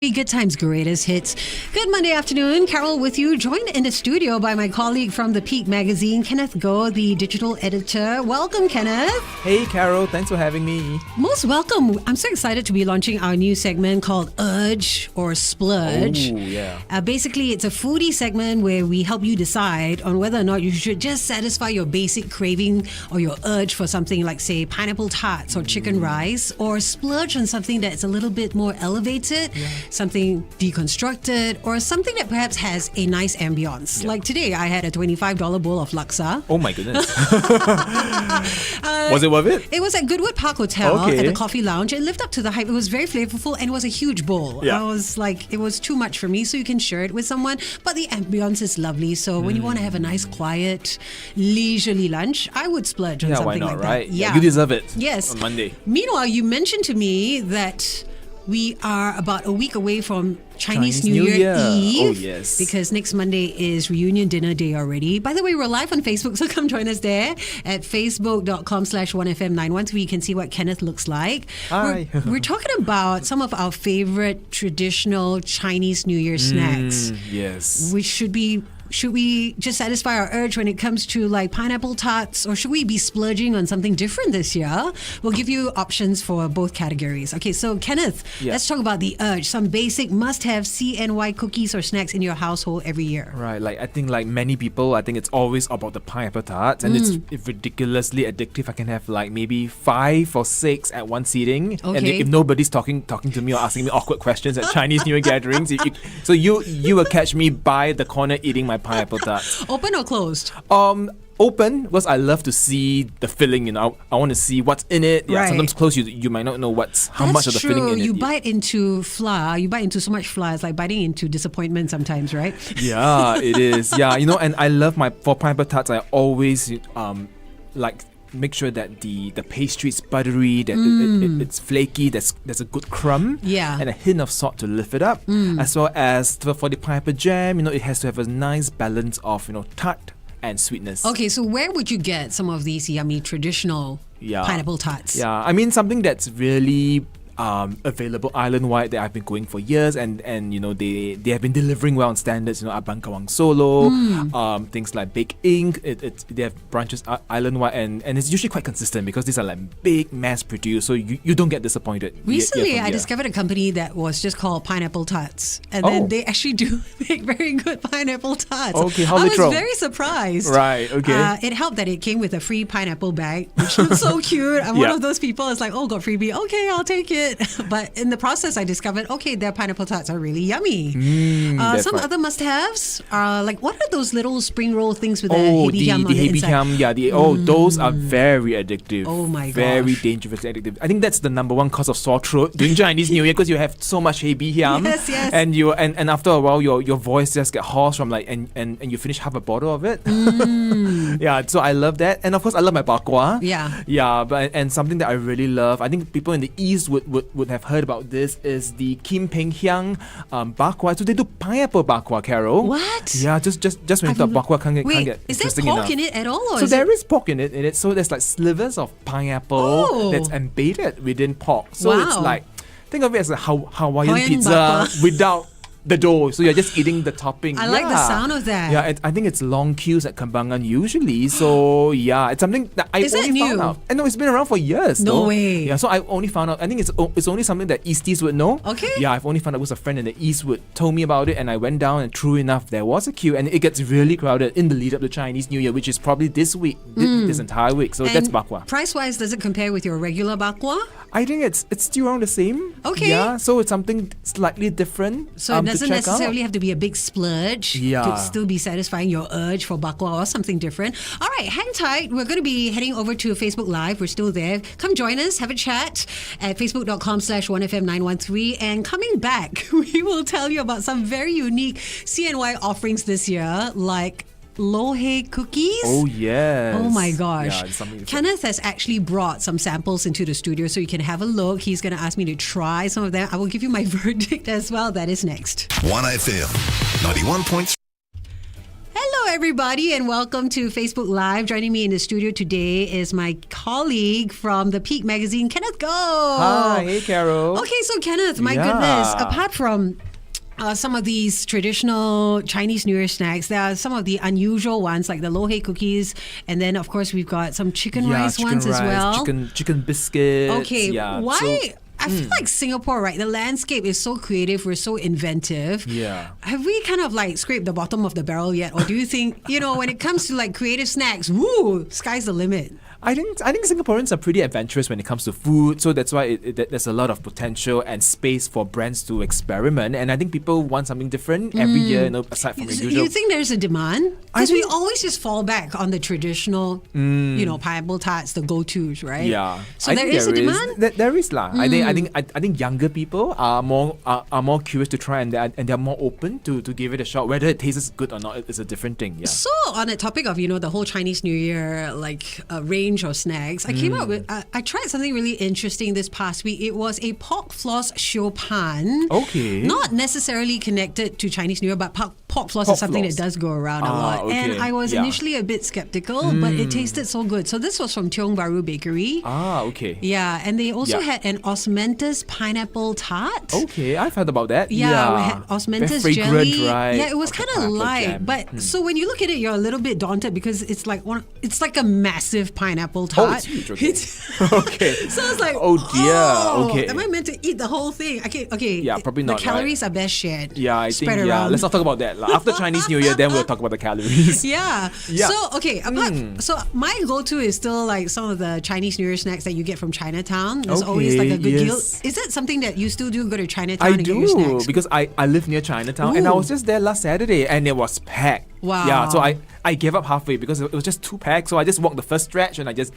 Good times, greatest hits. Good Monday afternoon. Carol with you, joined in the studio by my colleague from The Peak magazine, Kenneth Goh, the digital editor. Welcome, Kenneth. Hey, Carol. Thanks for having me. Most welcome. I'm so excited to be launching our new segment called Urge or Splurge. Oh, yeah. Basically, it's a foodie segment where we help you decide on whether or not you should just satisfy your basic craving or your urge for something like, say, pineapple tarts or chicken rice, or splurge on something that's a little bit more elevated. Yeah. Something deconstructed, or something that perhaps has a nice ambience. Like today, I had a $25 bowl of laksa. Oh my goodness. Was it worth it? It was at Goodwood Park Hotel Okay. at the Coffee Lounge. It lived up to the hype. It was very flavorful and it was a huge bowl. Yeah. I was like, it was too much for me, so you can share it with someone. But the ambience is lovely. So when you want to have a nice, quiet, leisurely lunch, I would splurge on Yeah, something why not, like that. right? Yeah, you deserve it. Yes. On Monday. Meanwhile, you mentioned to me that we are about a week away from Chinese New Year Eve. Oh, yes. Because next Monday is reunion dinner day already. By the way, we're live on Facebook, so come join us there at facebook.com/1FM913. You can see what Kenneth looks like. Hi. We're talking about some of our favorite traditional Chinese New Year snacks. Yes. Which should we just satisfy our urge when it comes to like pineapple tarts, or should we be splurging on something different this year? We'll give you options for both categories. Okay, so Kenneth, let's talk about the urge. Some basic must-have CNY cookies or snacks in your household every year. Right, I think like many people, I think it's always about the pineapple tarts, and it's ridiculously addictive. I can have like maybe 5 or 6 at one sitting, and if nobody's talking to me or asking me awkward questions at Chinese New Year gatherings, so you will catch me by the corner eating my pineapple tarts. Open or closed? Open, because I love to see the filling. I want to see what's in it. Yeah, Right. sometimes closed you might not know how much of the true. filling in it. You bite into flour. You bite into so much flour. It's like biting into disappointment sometimes, right? Yeah, it is. Yeah, and I love for pineapple tarts. I always like make sure that the pastry is buttery, that it's flaky, there's a good crumb, and a hint of salt to lift it up, as well as for the pineapple jam. It has to have a nice balance of tart and sweetness. Okay, so where would you get some of these yummy traditional pineapple tarts? Yeah, I mean something that's really available island-wide that I've been going for years, and they have been delivering well on standards. Abang Kawang Solo, things like Bake Ink. They have branches island-wide, and it's usually quite consistent because these are like big, mass-produced, so you don't get disappointed. Recently, I discovered a company that was just called Pineapple Tarts, and then they actually do make very good pineapple tarts. Okay, how I was literal? very surprised. Right. Okay. It helped that it came with a free pineapple bag, which looks so cute. I'm one of those people. It's like, oh, got freebie. Okay, I'll take it. But in the process, I discovered, okay, their pineapple tarts are really yummy. Some other must-haves are like, what are those little spring roll things with the hebi yam on the inside? Those are very addictive. Oh my gosh. Very dangerously addictive. I think that's the number one cause of sore throat during Chinese New Year, because you have so much hebi yam. Yes. And and after a while, your voice just get hoarse from and you finish half a bottle of it. Yeah, so I love that. And of course, I love my bakwa. Yeah, and something that I really love, I think people in the East would have heard about this, is the Kim Peng Hiang bakwa. So they do pineapple bakwa, Carol. What? Yeah, just when you thought bakwa can't get is there interesting pork enough. in it at all? Or So there is pork in it. So there's like slivers of pineapple that's embedded within pork. So it's like, think of it as a Hawaiian pizza bakwa. Without the dough, so you're just eating the topping. I like the sound of that. Yeah, I think it's long queues at Kembangan usually. So yeah, it's something that I only found out. And no, it's been around for years. No way. Yeah, so I only found out. I think it's only something that Easties would know. Okay. Yeah, I've only found out. It was a friend in the East would told me about it, and I went down, and true enough, there was a queue, and it gets really crowded in the lead up to Chinese New Year, which is probably this week, this entire week. So that's bakwa. Price-wise, does it compare with your regular bakwa? I think it's still around the same. Okay. Yeah, so it's something slightly different. So it doesn't necessarily have to be a big splurge Yeah. to still be satisfying your urge for bakwa or something different. All right, hang tight. We're going to be heading over to Facebook Live. We're still there. Come join us, have a chat at facebook.com/1FM913. And coming back, we will tell you about some very unique CNY offerings this year, like Lohe cookies. Oh, yes. Oh my gosh. Yeah, it's something different. Kenneth has actually brought some samples into the studio so you can have a look. He's going to ask me to try some of them. I will give you my verdict as well. That is next. 1FM 91.3. Hello, everybody, and welcome to Facebook Live. Joining me in the studio today is my colleague from the Peak Magazine, Kenneth Goh. Hi, hey Carol. Okay, so Kenneth, my goodness, apart from some of these traditional Chinese New Year snacks, there are some of the unusual ones like the lo hei cookies, and then of course we've got some chicken rice ones as well. Chicken biscuits. Okay, why? I feel like Singapore, right? The landscape is so creative. We're so inventive. Yeah. Have we kind of like scraped the bottom of the barrel yet? Or do you think, when it comes to like creative snacks, woo, sky's the limit? I think Singaporeans are pretty adventurous when it comes to food, so that's why there's a lot of potential and space for brands to experiment. And I think people want something different every year, aside from the usual. You think there's a demand? Because we always just fall back on the traditional, pineapple tarts, the go-tos, right? Yeah. So there is a demand. There is lah. I think younger people are more curious to try, and they're more open to give it a shot. Whether it tastes good or not is a different thing. Yeah. So on the topic of the whole Chinese New Year range or snacks, I came up with I tried something really interesting this past week. It was a pork floss show pan. Okay. Not necessarily connected to Chinese New Year, but pork floss is something that does go around a lot. Okay. And I was initially a bit skeptical, but it tasted so good. So this was from Tiong Bahru Bakery. Okay. Yeah, and they also had an osmanthus pineapple tart. Okay, I've heard about that. Yeah, we had osmanthus very fragrant, jelly. right? Yeah, it was kind of light, jam. but so when you look at it, you're a little bit daunted because it's like a massive pineapple Oh, tart. it's huge. Okay. Okay. So I was like, oh dear. Okay. Am I meant to eat the whole thing? Okay. Yeah, probably not. The calories are best shared. Yeah, I think. Around. Let's not talk about that. After Chinese New Year, then we'll talk about the calories. Yeah. So okay, so my go-to is still like some of the Chinese New Year snacks that you get from Chinatown. There's always like a good deal. Is that something that you still do? Go to Chinatown and get your snacks? Because I live near Chinatown, and I was just there last Saturday, and it was packed. Wow. Yeah, so I gave up halfway because it was just too packed. So I just walked the first stretch, and I just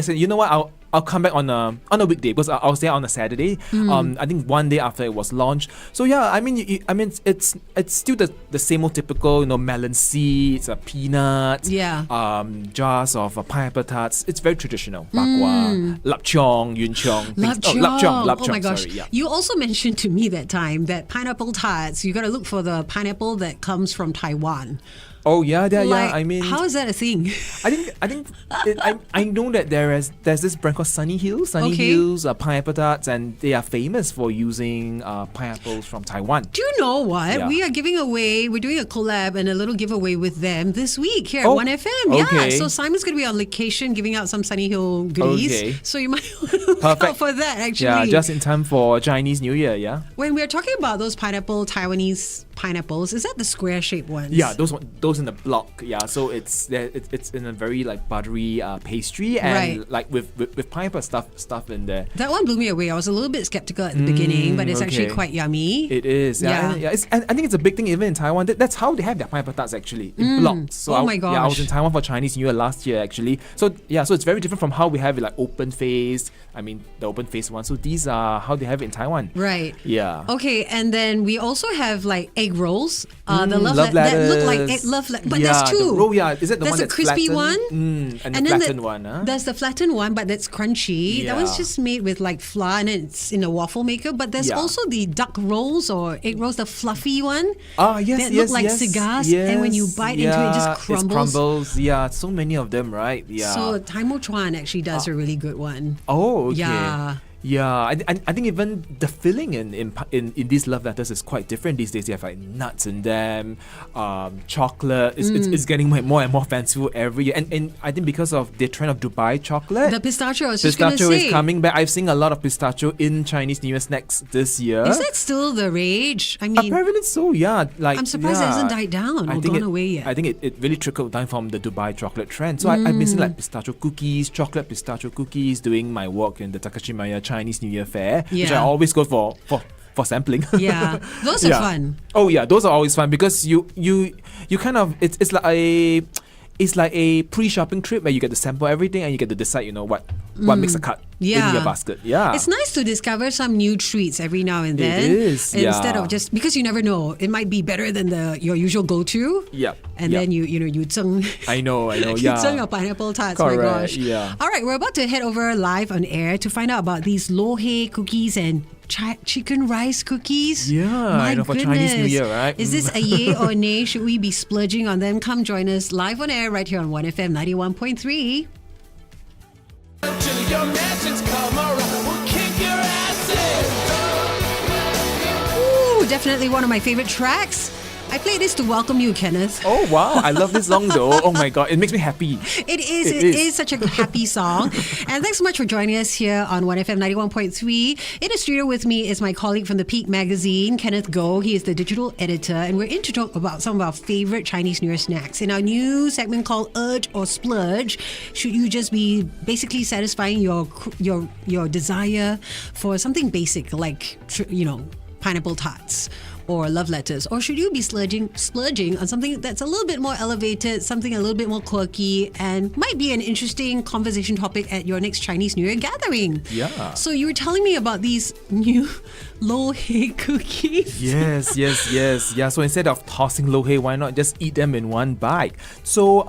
said, you know what, I'll come back on a weekday because I was there on a Saturday. I think one day after it was launched. So yeah, I mean it's still the same old typical melon seeds, peanuts, jars of pineapple tarts. It's very traditional. Bak kwa, lap chong, yun chong. Lap chong. Oh my gosh. Sorry, yeah. You also mentioned to me that time that pineapple tarts, you got to look for the pineapple that comes from Taiwan. Oh yeah. Like, I mean, how is that a thing? I know that there's this brand called Sunny Hills. Hills pineapple tarts, and they are famous for using pineapples from Taiwan. Do you know what? Yeah. We are giving away. We're doing a collab and a little giveaway with them this week here at 1FM. Okay. Yeah. So Simon's going to be on location giving out some Sunny Hill goodies. Okay. So you might want to look out for that. Actually. Yeah, just in time for Chinese New Year. Yeah. When we're talking about those Taiwanese pineapples, is that the square-shaped ones? Yeah, those in the block. Yeah, so it's in a very like buttery pastry and like with pineapple stuff in there. That one blew me away. I was a little bit skeptical at the beginning, but it's actually quite yummy. It is. Yeah. And I think it's a big thing even in Taiwan. That's how they have their pineapple tarts actually in blocks. So my gosh. Yeah, I was in Taiwan for Chinese New Year last year actually. So yeah, so it's very different from how we have it like open faced. I mean the open faced one. So these are how they have it in Taiwan. Right. Yeah. Okay, and then we also have like egg rolls. The love letters. That look like egg but there's two. Is it the one that's that's a crispy flattened? one, and the flattened one. Huh? There's the flattened one, but that's crunchy. That one's just made with like flour and it's in a waffle maker. But there's also the duck rolls or egg rolls, the fluffy one. Yes, that look like cigars, and when you bite into it, it just crumbles. It crumbles. Yeah, so many of them, right? Yeah. So Taimo Chuan actually does a really good one. Oh, okay. Yeah. Yeah, I think even the filling in these love letters is quite different these days. You have like nuts in them, chocolate. It's getting more and more fanciful every year. And I think because of the trend of Dubai chocolate, the pistachio. I was just gonna say, is coming back. I've seen a lot of pistachio in Chinese New Year snacks this year. Is that still the rage? I mean, apparently so. Yeah, like I'm surprised it hasn't died down or gone away yet. I think it really trickled down from the Dubai chocolate trend. So I've been seeing like pistachio cookies, chocolate pistachio cookies, doing my work in the Takashimaya Chinese New Year Fair, which I always go for sampling. Yeah, those are fun. Oh yeah, those are always fun because you kind of it's like a pre-shopping trip where you get to sample everything and you get to decide what makes a cut in your basket. Yeah, it's nice to discover some new treats every now and then. It is, instead of just because you never know, it might be better than your usual go-to. Yeah, and then you zeng. I know. You zeng your pineapple tarts. Correct, my gosh. Yeah. All right, we're about to head over live on air to find out about these lo hei cookies and chicken rice cookies. Yeah, My for goodness. Chinese New Year, right? Is this a yay or nay? Should we be splurging on them? Come join us live on air right here on 1FM 91.3. Till your magics come around, we'll kick your asses. Ooh, definitely one of my favorite tracks. I played this to welcome you, Kenneth. Oh wow, I love this song though. Oh my god, it makes me happy. It is such a happy song. And thanks so much for joining us here on 1FM 91.3. In the studio with me is my colleague from the Peak magazine, Kenneth Goh. He is the digital editor, and we're in to talk about some of our favorite Chinese New Year snacks. In our new segment called Urge or Splurge, should you just be basically satisfying your desire for something basic like, pineapple tarts or love letters, or should you be splurging on something that's a little bit more elevated, something a little bit more quirky, and might be an interesting conversation topic at your next Chinese New Year gathering? Yeah. So you were telling me about these new lo hei cookies. Yes. Yeah, so instead of tossing lo hei, why not just eat them in one bite? So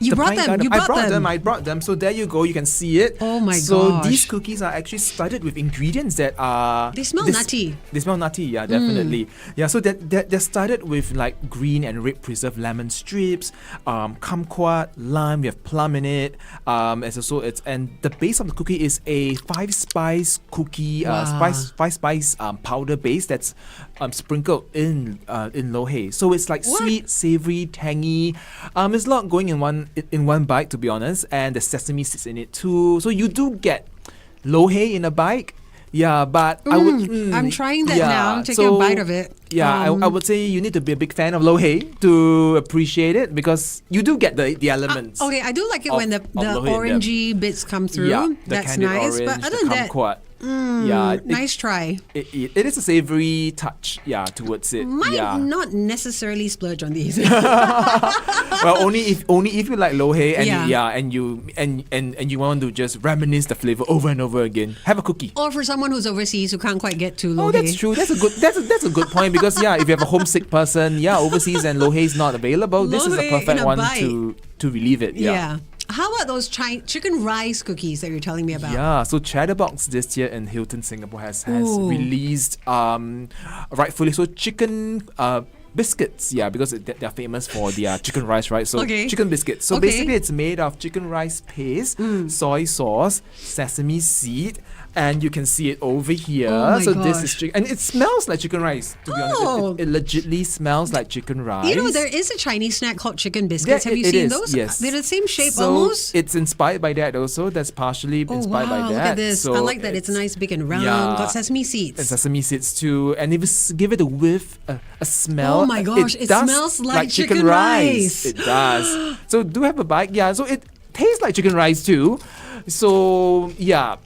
You brought them. I brought them. So there you go. You can see it. Oh my So gosh. these cookies are actually studded with ingredients that are They smell nutty. They smell nutty. Yeah, definitely. Yeah, so they're started with like green and red preserved lemon strips, kumquat, lime. We have plum in it. And the base of the cookie is a 5-spice cookie, Wow. 5-spice powder base that's sprinkled in lo hei. So it's like What? sweet, savory, tangy. It's a lot going in one bite, to be honest. And the sesame seeds in it too. So you do get lo hei in a bite. Yeah, but I would. I'm trying that now. Taking a bite of it. Yeah, I would say you need to be a big fan of lo hei to appreciate it, because you do get the elements. Okay, I do like it of- when the of lo hei in them. orangey bits come through. Yeah, the That's candied nice. orange, But other the than that, kumquat. Yeah, nice try. It is a savory touch. Yeah, towards it. Might yeah. not necessarily splurge on these. Well, only if you like lo hei and Yeah. and you want to just reminisce the flavor over and over again. Have a cookie. Or for someone who's overseas who can't quite get to lo Oh, hei. that's true. That's a good point, because if you have a homesick person, overseas and lo hei is not available, this is Lo a hei perfect in a one bite. to relieve it. Yeah. How about those chicken rice cookies that you're telling me about? Yeah, so Chatterbox this year in Hilton, Singapore has Ooh. released rightfully so chicken biscuits, because they're famous for their chicken rice, right? So Okay. chicken biscuits. So Okay. basically it's made of chicken rice paste, soy sauce, sesame seed, and you can see it over here. Oh my so this is gosh. chicken, and it smells like chicken rice, to be Oh. honest. It legitly smells like chicken rice. You know, there is a Chinese snack called chicken biscuits. Yeah, Have you it seen is, those? yes. They're the same shape So almost. it's inspired by that also. That's partially inspired by that. Look at this. So I like that. It's nice, big and round. yeah. Got sesame seeds. And sesame seeds too, and if you give it a whiff, a smell. Oh my gosh, it does smells like chicken chicken rice. It does. So do have a bite. Yeah. So it tastes like chicken rice too. So yeah,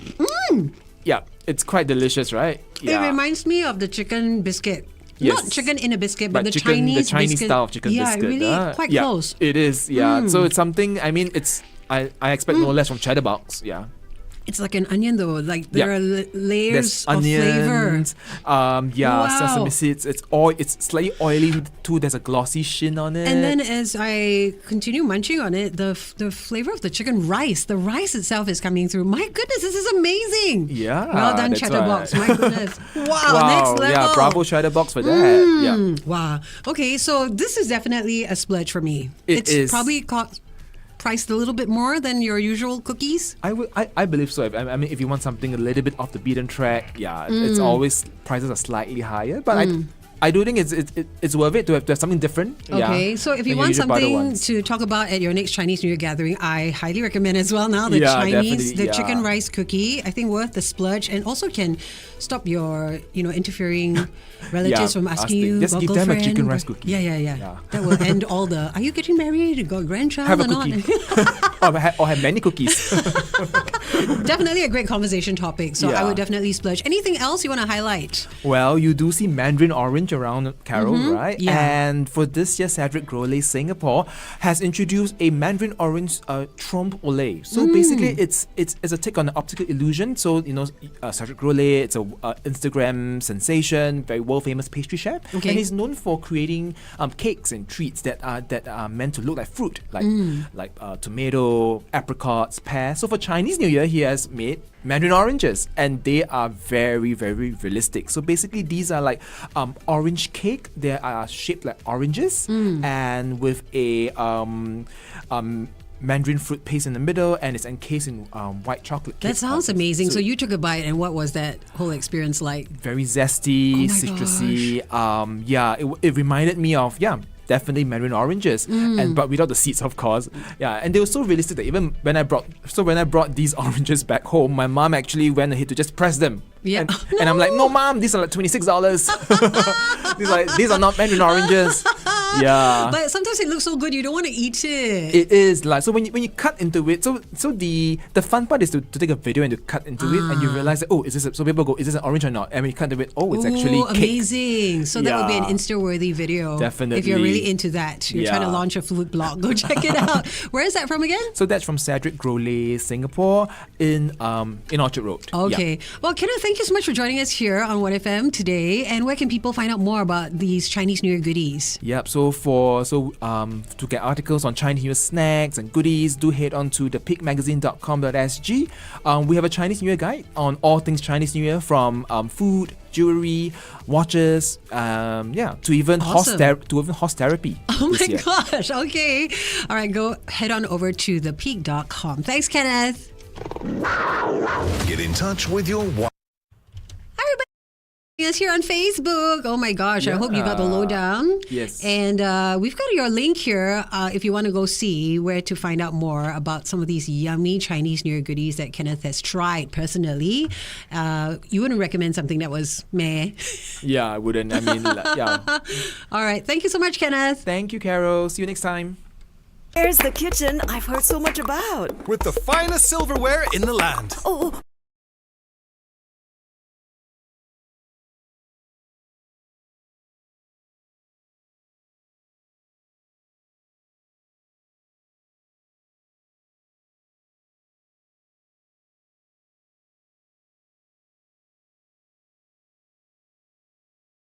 yeah, it's quite delicious, right? It Yeah. reminds me of the chicken biscuit. Yes. Not chicken in a biscuit, but, the chicken, Chinese the Chinese biscuit. style of chicken yeah, biscuit. really quite yeah, close. It is. Yeah. So it's something. I mean, I expect no less from Chatterbox. Yeah. It's like an onion though. Like there are layers There's of flavor. onions, Wow. sesame seeds. It's slightly oily too. There's a glossy shin on it. And then as I continue munching on it, the flavor of the chicken rice, the rice itself is coming through. My goodness, this is amazing. Yeah, Well done, that's Chatterbox. right. My goodness. Wow, next level. Yeah, bravo Chatterbox for that. Yeah. Wow. Okay, so this is definitely a splurge for me. It it's is. probably priced a little bit more than your usual cookies. I believe so. I mean, if you want something a little bit off the beaten track, it's always prices are slightly higher. But I do think it's worth it to have something different. Okay, so if you than your want usual butter something ones. to talk about at your next Chinese New Year gathering, I highly recommend as well now the Yeah, Chinese, definitely, the chicken yeah. rice cookie. I think worth the splurge, and also can stop your interfering relatives from asking you Just about give them a girlfriend. chicken rice cookie. Yeah. That will end all the. Are you getting married? Got a grandchild Have a or not? cookie. or have many cookies. Definitely a great conversation topic. So I Yeah. would definitely splurge. Anything else you want to highlight? Well, you do see Mandarin orange around, Carol, right? Yeah. And for this year, Cedric Grolet Singapore has introduced a Mandarin orange trompe l'oeil. So basically, it's a take on the optical illusion. So Cedric Grolet, it's a Instagram sensation, very world famous pastry chef, Okay. and he's known for creating cakes and treats that are meant to look like fruit, like tomato, apricots, pear. So for Chinese New Year, he has made Mandarin oranges, and they are very, very realistic. So basically, these are like orange cake. They are shaped like oranges, and with a Mandarin fruit paste in the middle, and it's encased in white chocolate cake. That sounds powder. amazing. So you took a bite, and what was that whole experience like? Very zesty, Oh my citrusy. It reminded me of definitely Mandarin oranges, but without the seeds, of course. Yeah, and they were so realistic that even when I brought these oranges back home, my mom actually went ahead to just press them. Yeah. And I'm like, no, mom, these are like $26. These are not Mandarin oranges. Yeah. But sometimes it looks so good, you don't want to eat it. It is like, so when you cut into it, so the fun part is to take a video and to cut into it, and you realize that, so people go, is this an orange or not? And when you cut into it, it's actually cake. Amazing. So that would be an Yeah. Insta-worthy video. Definitely. If you're really into that. You're trying to Yeah. launch a food blog. Go check it out. Where is that from again? So that's from Cedric Grollet, Singapore, in Orchard Road. Okay. Well, Kenneth, thank you so much for joining us here on 1FM today. And where can people find out more about these Chinese New Year goodies? Yep. So to get articles on Chinese New Year snacks and goodies, do head on to thepigmagazine.com.sg. We have a Chinese New Year guide on all things Chinese New Year, from food, jewelry, watches, to even Awesome. horse therapy. Oh this my year. gosh. Okay. All right. Go head on over to thepeak.com. Thanks, Kenneth. Get in touch with your Everybody us here on Facebook. Oh my gosh, I hope you got the lowdown. Yes. And we've got your link here if you want to go see where to find out more about some of these yummy Chinese New Year goodies that Kenneth has tried personally. You wouldn't recommend something that was meh. Yeah, I wouldn't. I mean, yeah. All right. Thank you so much, Kenneth. Thank you, Carol. See you next time. Here's the kitchen I've heard so much about. with the finest silverware in the land. Oh,